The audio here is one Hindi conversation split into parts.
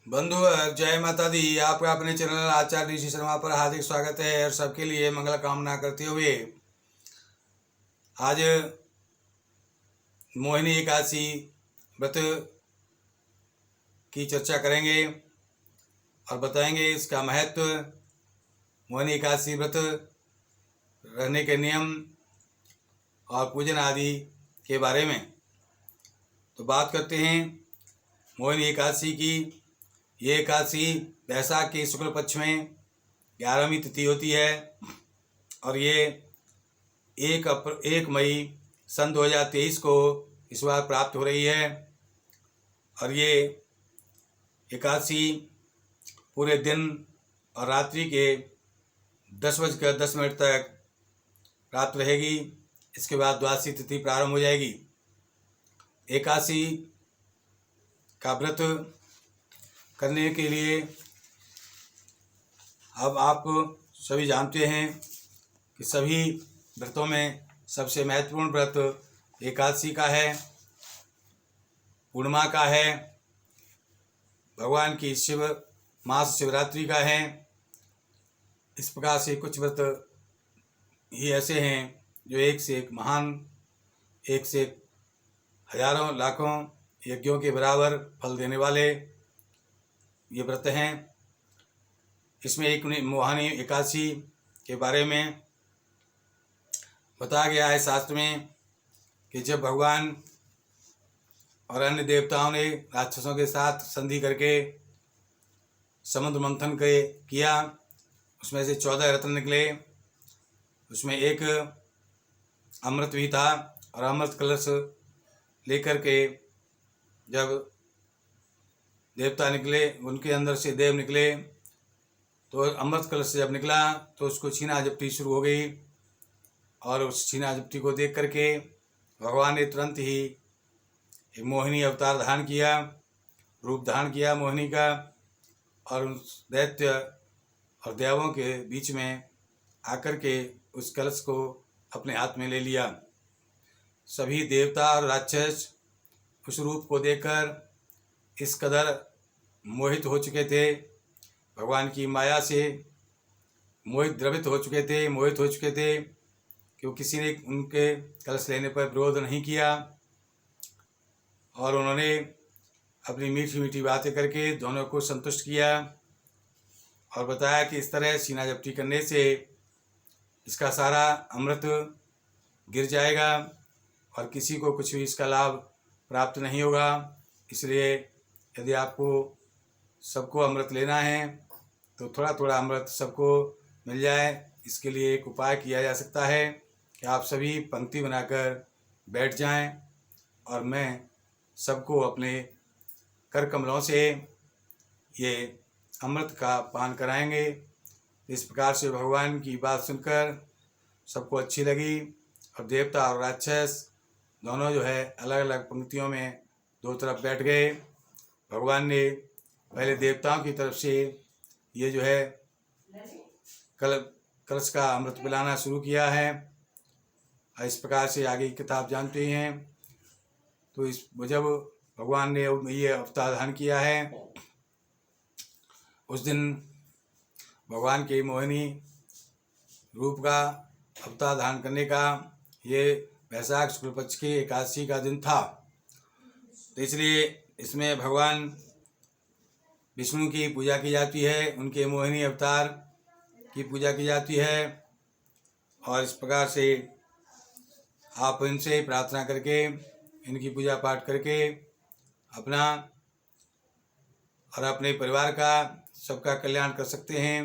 बंधु जय माता दी। आपका अपने चैनल आचार्य ऋषि शर्मा पर हार्दिक स्वागत है और सबके लिए मंगल कामना करते हुए आज मोहिनी एकादशी व्रत की चर्चा करेंगे और बताएंगे इसका महत्व, मोहिनी एकादशी व्रत रहने के नियम और पूजन आदि के बारे में। तो बात करते हैं मोहिनी एकादशी की। ये एकादशी वैशाख के शुक्ल पक्ष में 11वीं तिथि होती है और ये 1 मई सन 2023 को इस बार प्राप्त हो रही है। और ये एकादशी पूरे दिन और रात्रि के 10:10 तक प्राप्त रहेगी। इसके बाद द्वादशी तिथि प्रारंभ हो जाएगी। एकादशी का व्रत करने के लिए अब आप सभी जानते हैं कि सभी व्रतों में सबसे महत्वपूर्ण व्रत एकादशी का है, पूर्णिमा का है, भगवान की मास शिवरात्रि का है। इस प्रकार से कुछ व्रत ही ऐसे हैं जो एक से एक महान, एक से एक हजारों लाखों यज्ञों के बराबर फल देने वाले ये व्रत हैं। इसमें एक मोहिनी एकादशी के बारे में बताया गया है शास्त्र में कि जब भगवान और अन्य देवताओं ने राक्षसों के साथ संधि करके समुद्र मंथन किया, उसमें से 14 रत्न निकले। उसमें एक अमृत भी था और अमृत कलश लेकर के जब देवता निकले, उनके अंदर से देव निकले, तो अमृत कलश से जब निकला तो उसको छीना झपटी शुरू हो गई। और उस छीना झपटी को देख करके भगवान ने तुरंत ही एक मोहिनी अवतार धारण किया, रूप धारण किया मोहिनी का, और उस दैत्य और देवों के बीच में आकर के उस कलश को अपने हाथ में ले लिया। सभी देवता और राक्षस उस रूप को देखकर इस कदर मोहित हो चुके थे, भगवान की माया से मोहित हो चुके थे कि किसी ने उनके कलश लेने पर विरोध नहीं किया। और उन्होंने अपनी मीठी मीठी बातें करके दोनों को संतुष्ट किया और बताया कि इस तरह सीना जपटी करने से इसका सारा अमृत गिर जाएगा और किसी को कुछ भी इसका लाभ प्राप्त नहीं होगा। इसलिए यदि आपको सबको अमृत लेना है तो थोड़ा थोड़ा अमृत सबको मिल जाए। इसके लिए एक उपाय किया जा सकता है कि आप सभी पंक्ति बनाकर बैठ जाएं और मैं सबको अपने कर कमलों से ये अमृत का पान कराएंगे। इस प्रकार से भगवान की बात सुनकर सबको अच्छी लगी और देवता और राक्षस दोनों जो है अलग अलग पंक्तियों में दो तरफ बैठ गए। भगवान ने पहले देवताओं की तरफ से ये जो है कलश का अमृत पिलाना शुरू किया है। इस प्रकार से आगे की किताब जानते हैं। तो इस जब भगवान ने ये अवतार धारण किया है, उस दिन भगवान के मोहिनी रूप का अवतार धारण करने का ये वैशाख शुक्ल पक्ष की एकादशी का दिन था। तो इसलिए इसमें भगवान विष्णु की पूजा की जाती है, उनके मोहिनी अवतार की पूजा की जाती है। और इस प्रकार से आप इनसे प्रार्थना करके, इनकी पूजा पाठ करके अपना और अपने परिवार का सबका कल्याण कर सकते हैं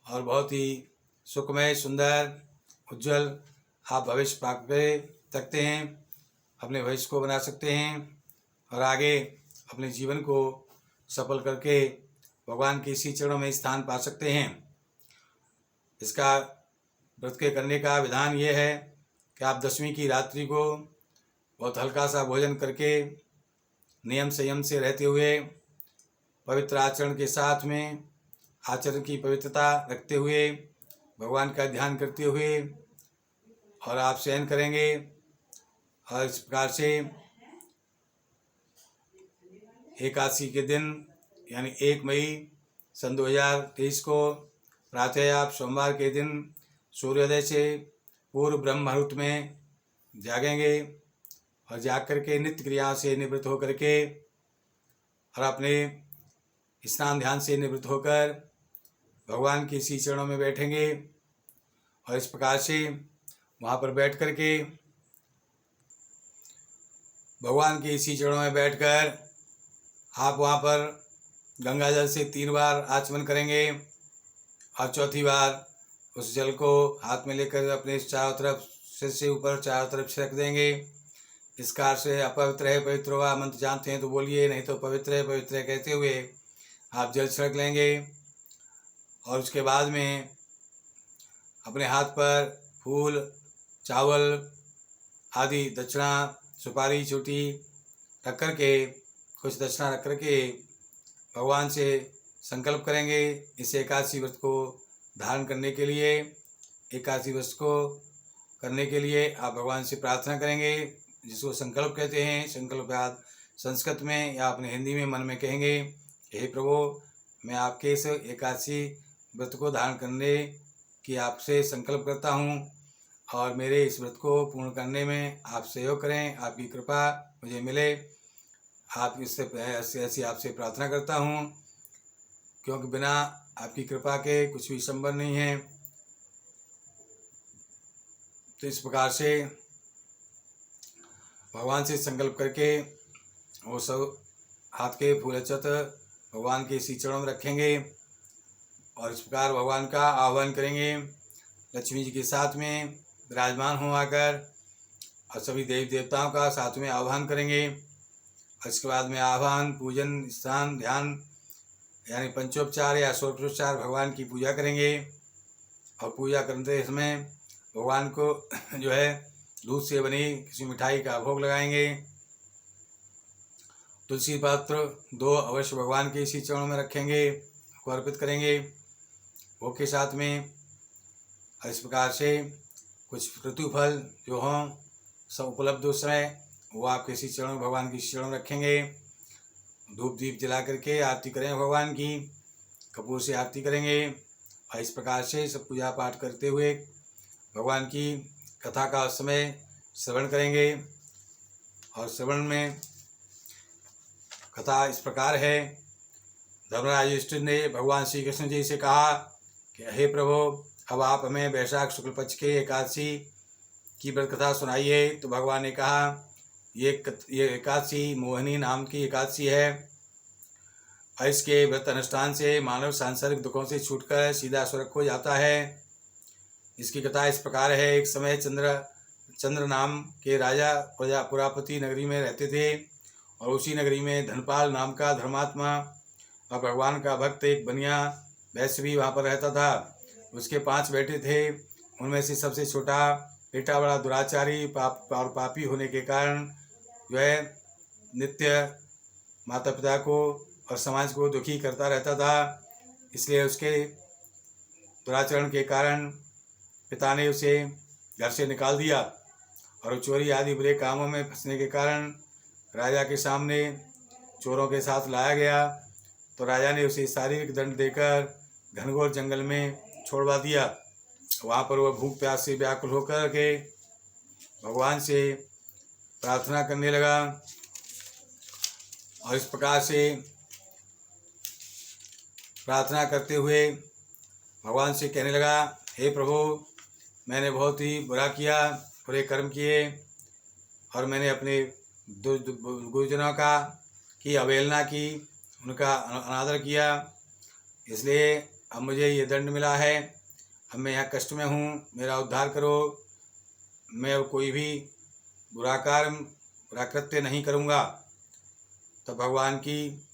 और बहुत ही सुखमय, सुंदर, उज्जवल आप भविष्य प्राप्त कर सकते हैं, अपने भविष्य को बना सकते हैं और आगे अपने जीवन को सफल करके भगवान के इसी चरणों में स्थान पा सकते हैं। इसका व्रत के करने का विधान ये है कि आप 10वीं की रात्रि को बहुत हल्का सा भोजन करके नियम संयम से रहते हुए पवित्र आचरण के साथ में आचरण की पवित्रता रखते हुए भगवान का ध्यान करते हुए और आप शयन करेंगे। और इस प्रकार से एकादशी के दिन यानी 1 मई सन 2023 को प्रातः आप सोमवार के दिन सूर्योदय से पूर्व ब्रह्म मुहूर्त में जागेंगे और जाग करके नित्य क्रिया से निवृत्त होकर के और अपने स्नान ध्यान से निवृत्त होकर भगवान के इसी चरणों में बैठेंगे। और इस प्रकार से वहाँ पर बैठ करके भगवान के इसी चरणों में बैठकर आप वहाँ पर गंगा जल से 3 बार आचमन करेंगे और चौथी बार उस जल को हाथ में लेकर अपने चारों तरफ सिर से ऊपर चारों तरफ छिड़क देंगे। इस कार से अपवित्र है पवित्र हुआ मंत्र जानते हैं तो बोलिए, नहीं तो पवित्र है कहते हुए आप जल छिड़क लेंगे। और उसके बाद में अपने हाथ पर फूल चावल आदि दक्षिणा सुपारी छोटी रख कर के कुछ दक्षिणा रख कर के भगवान से संकल्प करेंगे। इस एकादशी व्रत को धारण करने के लिए, एकादशी व्रत को करने के लिए आप भगवान से प्रार्थना करेंगे, जिसको संकल्प कहते हैं। संकल्प बाद संस्कृत में या अपने हिंदी में मन में कहेंगे, हे प्रभु, मैं आपके इस एकादशी व्रत को धारण करने की आपसे संकल्प करता हूँ और मेरे इस व्रत को पूर्ण करने में आप सहयोग करें, आपकी कृपा मुझे मिले। आप इससे ऐसी आपसे प्रार्थना करता हूँ, क्योंकि बिना आपकी कृपा के कुछ भी संभव नहीं है। तो इस प्रकार से भगवान से संकल्प करके वो सब हाथ के फूल अक्षत भगवान के इसी चरणों में रखेंगे और इस प्रकार भगवान का आह्वान करेंगे। लक्ष्मी जी के साथ में विराजमान हो आकर और सभी देवी देवताओं का साथ में आह्वान करेंगे। और इसके बाद में आह्वान, पूजन, स्नान, ध्यान यानी पंचोपचार या षोडशोपचार भगवान की पूजा करेंगे। और पूजा करते समय भगवान को जो है दूध से बनी किसी मिठाई का भोग लगाएंगे। तुलसी पत्र 2 अवश्य भगवान के इसी चरणों में रखेंगे, को अर्पित करेंगे भोग के साथ में। इस प्रकार से कुछ ऋतुफल जो हों सब उपलब्ध उस समय वो आपके इसी चरणों भगवान के इसी चरणों में रखेंगे। धूप दीप जला करके आरती करें भगवान की, कपूर से आरती करेंगे। और इस प्रकार से सब पूजा पाठ करते हुए भगवान की कथा का समय श्रवण करेंगे। और श्रवण में कथा इस प्रकार है। धर्मराज युधिष्ठिर ने भगवान श्री कृष्ण जी से कहा कि हे प्रभु, अब आप हमें वैशाख शुक्ल पक्ष के एकादशी की व्रत कथा सुनाइए। तो भगवान ने कहा, ये एकादशी मोहिनी नाम की एकादशी है। इसके व्रत अनुष्ठान से मानव सांसारिक दुखों से छूटकर सीधा स्वर्ग को जाता है। इसकी कथा इस प्रकार है। एक समय चंद्र नाम के राजा पुरापति नगरी में रहते थे और उसी नगरी में धनपाल नाम का धर्मात्मा और भगवान का भक्त एक बनिया वैश्य भी वहाँ पर रहता था। उसके 5 बेटे थे। उनमें से सबसे छोटा बेटा बड़ा दुराचारी और पापी होने के कारण वह नित्य माता पिता को और समाज को दुखी करता रहता था। इसलिए उसके दुराचरण के कारण पिता ने उसे घर से निकाल दिया और चोरी आदि बुरे कामों में फंसने के कारण राजा के सामने चोरों के साथ लाया गया। तो राजा ने उसे शारीरिक दंड देकर घनघोर जंगल में छोड़वा दिया। वहाँ पर वह भूख प्यास से व्याकुल होकर के भगवान से प्रार्थना करने लगा और इस प्रकार से प्रार्थना करते हुए भगवान से कहने लगा, हे प्रभु, मैंने बहुत ही बुरा किया, बुरे कर्म किए और मैंने अपने गुरुजनों की अवहेलना की, उनका अनादर किया। इसलिए अब मुझे ये दंड मिला है। अब मैं यहाँ कष्ट में हूँ, मेरा उद्धार करो। मैं अब कोई भी बुरा कृत्य नहीं करूँगा। तो भगवान की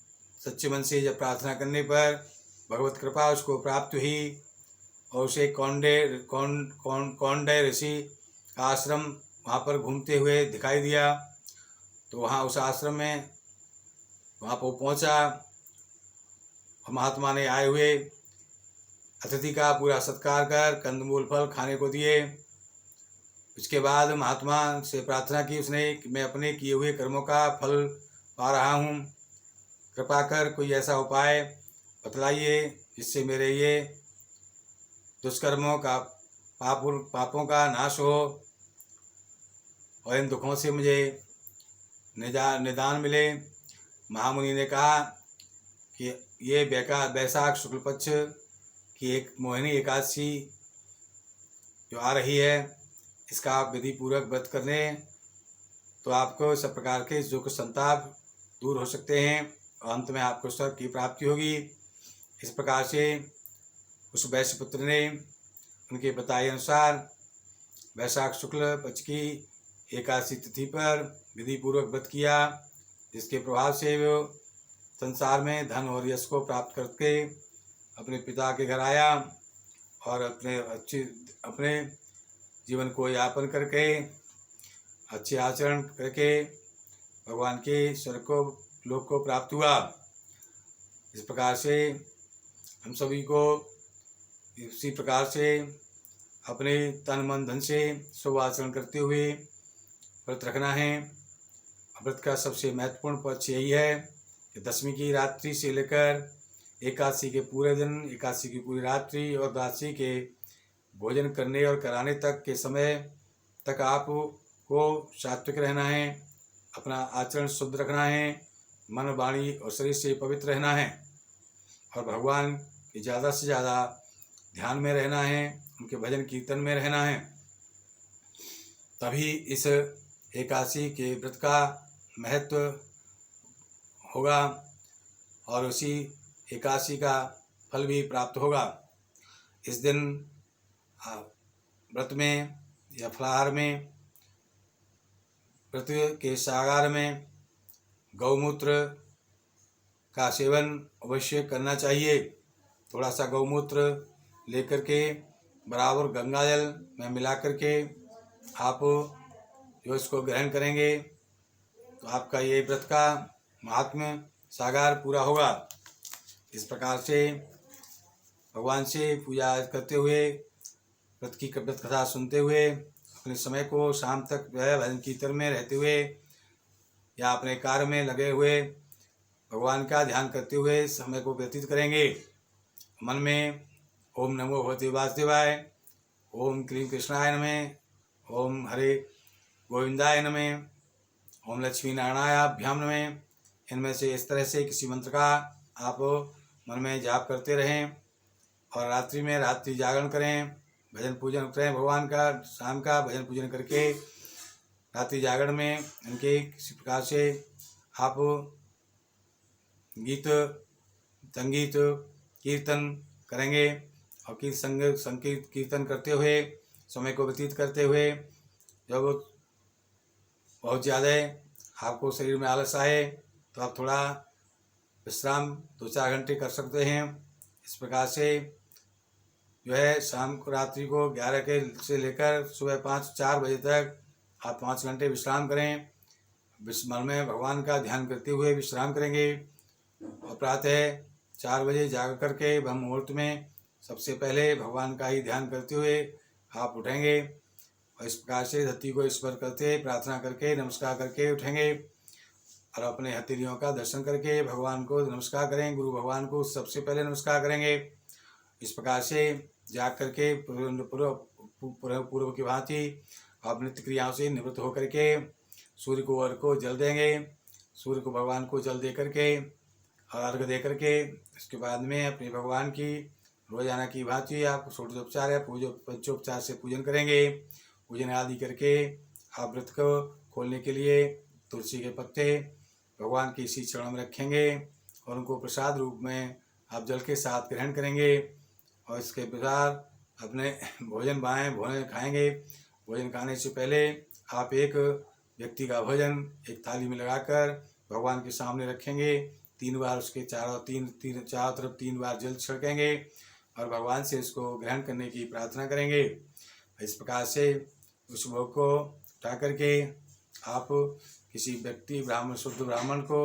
सच्चे मन से जब प्रार्थना करने पर भगवत कृपा उसको प्राप्त हुई और उसे कौंडय ऋषि का आश्रम वहाँ पर घूमते हुए दिखाई दिया। तो वहाँ उस आश्रम में वहाँ पर पहुँचा। महात्मा ने आए हुए अतिथि का पूरा सत्कार कर कंदमूल फल खाने को दिए। उसके बाद महात्मा से प्रार्थना की उसने कि मैं अपने किए हुए कर्मों का फल पा रहा हूँ, कृपा कर कोई ऐसा उपाय बतलाइए जिससे मेरे ये दुष्कर्मों का पापों का नाश हो और इन दुखों से मुझे निदान मिले। महामुनि ने कहा कि ये वैशाख शुक्ल पक्ष की एक मोहिनी एकादशी जो आ रही है, इसका आप विधि पूर्वक व्रत कर लें तो आपको सब प्रकार के दुख संताप दूर हो सकते हैं और अंत में आपको स्वर्ग की प्राप्ति होगी। इस प्रकार से उस वैश्य पुत्र ने उनके बताए अनुसार वैशाख शुक्ल पक्ष की एकादशी तिथि पर विधि पूर्वक व्रत किया, जिसके प्रभाव से वो संसार में धन और यश को प्राप्त करके अपने पिता के घर आया और अपने जीवन को यापन करके अच्छे आचरण करके भगवान के स्वर्ग को लोक को प्राप्त हुआ। इस प्रकार से हम सभी को इसी प्रकार से अपने तन मन धन से शुभ आचरण करते हुए व्रत रखना है। व्रत का सबसे महत्वपूर्ण पक्ष यही है कि दशमी की रात्रि से लेकर एकादशी के पूरे दिन, एकादशी की पूरी रात्रि और द्वादशी के भोजन करने और कराने तक के समय तक आपको सात्विक रहना है, अपना आचरण शुद्ध रखना है, मन वाणी और शरीर से पवित्र रहना है और भगवान के ज़्यादा से ज़्यादा ध्यान में रहना है, उनके भजन कीर्तन में रहना है। तभी इस एकादशी के व्रत का महत्व होगा और उसी एकादशी का फल भी प्राप्त होगा। इस दिन व्रत में या फलाहार में, व्रत के सागार में गौमूत्र का सेवन अवश्य करना चाहिए। थोड़ा सा गौमूत्र लेकर के बराबर गंगा जल में मिला करके आप जो इसको ग्रहण करेंगे तो आपका ये व्रत का महात्म्य सागार पूरा होगा। इस प्रकार से भगवान से पूजा करते हुए, व्रत कथा सुनते हुए, अपने समय को शाम तक भजन कीर्तन में रहते हुए या अपने कार्य में लगे हुए भगवान का ध्यान करते हुए समय को व्यतीत करेंगे। मन में ओम नमो भगवते वासुदेवाय, ओम क्लीं कृष्णाय नमः, ओम हरे गोविंदाय नमः, ओम लक्ष्मी नारायणाभ्याम नमः, इनमें से इस तरह से किसी मंत्र का आप मन में जाप करते रहें और रात्रि में रात्रि जागरण करें, भजन पूजन करें भगवान का। शाम का भजन पूजन करके रात्रि जागरण में इनके किसी प्रकार से आप गीत संगीत कीर्तन करेंगे और संगीत कीर्तन करते हुए समय को व्यतीत करते हुए जब बहुत ज़्यादा आपको शरीर में आलस आए तो आप थोड़ा विश्राम 2-4 घंटे कर सकते हैं। इस प्रकार से जो है शाम को रात्रि को 11 के से लेकर सुबह 5-4 बजे तक आप 5 घंटे विश्राम करें। मन में भगवान का ध्यान करते हुए विश्राम करेंगे और प्रातः 4 बजे जाग करके ब्रह्म मुहूर्त में सबसे पहले भगवान का ही ध्यान करते हुए आप उठेंगे और इस प्रकार से धरती को स्पर्श करते प्रार्थना करके नमस्कार करके उठेंगे और अपने हथेलियों का दर्शन करके भगवान को नमस्कार करें। गुरु भगवान को सबसे पहले नमस्कार करेंगे। इस प्रकार से जाग करके पूर्व की भांति आप नित्य क्रियाओं से निवृत्त होकर के सूर्य को अर्घ को जल देंगे। सूर्य को भगवान को जल दे करके और अर्घ दे करके इसके बाद में अपने भगवान की रोजाना की भांति आप षोडशोपचार या पंचोपचार से पूजन करेंगे। पूजन आदि करके आप व्रत को खोलने के लिए तुलसी के पत्ते भगवान के इसी चरण में रखेंगे और उनको प्रसाद रूप में आप जल के साथ ग्रहण करेंगे और इसके प्रसाद अपने भोजन खाएंगे। भोजन खाने से पहले आप एक व्यक्ति का भोजन एक थाली में लगाकर भगवान के सामने रखेंगे। 3 बार उसके चारों तरफ 3 बार जल छिड़केंगे और भगवान से इसको ग्रहण करने की प्रार्थना करेंगे। इस प्रकार से उस भोग को उठा करके आप किसी व्यक्ति शुद्ध ब्राह्मण को,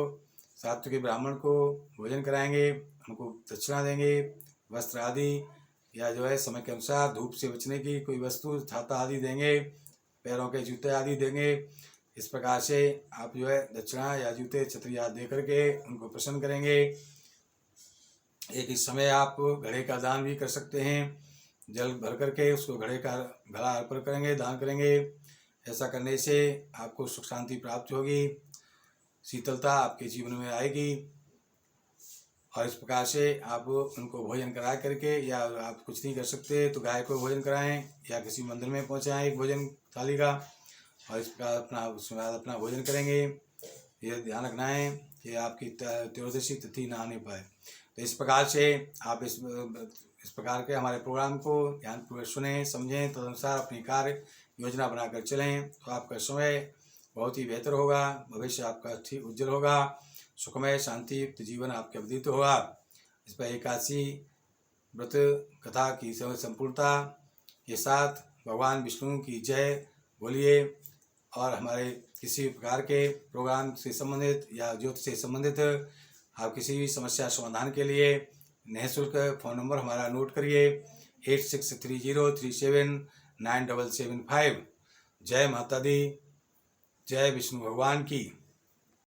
सात्विक ब्राह्मण को भोजन कराएंगे, उनको दक्षिणा देंगे, वस्त्र आदि या जो है समय के अनुसार धूप से बचने की कोई वस्तु छाता आदि देंगे, पैरों के जूते आदि देंगे इस प्रकार से आप जो है दक्षिणा या जूते छतरी आदि दे करके उनको प्रसन्न करेंगे। एक इस समय आप घड़े का दान भी कर सकते हैं। जल भर करके उसको घड़े का घड़ा अर्पण करेंगे, दान करेंगे। ऐसा करने से आपको सुख शांति प्राप्त होगी, शीतलता आपके जीवन में आएगी। और इस प्रकार से आप उनको भोजन करा करके, या आप कुछ नहीं कर सकते तो गाय को भोजन कराएं या किसी मंदिर में पहुंचाएं एक भोजन थाली का, और इस प्रकार उसके बाद अपना भोजन करेंगे। ये ध्यान रखना है कि आपकी त्रयोदशी तिथि ना आने पाए। तो इस प्रकार से आप इस प्रकार के हमारे प्रोग्राम को ध्यानपूर्वक सुने, समझें, तदनुसार अपनी कार्य योजना बनाकर चलें, तो आपका समय बहुत ही बेहतर होगा, भविष्य आपका ठीक उज्जवल होगा, सुखमय शांतियुक्त जीवन आपके व्यतीत होगा। इस पर एकादशी व्रत कथा की संपूर्णता के साथ भगवान विष्णु की जय बोलिए। और हमारे किसी प्रकार के प्रोग्राम से संबंधित या ज्योतिष से संबंधित आप किसी भी समस्या समाधान के लिए निःशुल्क फ़ोन नंबर हमारा नोट करिए 8630379775। जय माता दी, जय विष्णु भगवान की।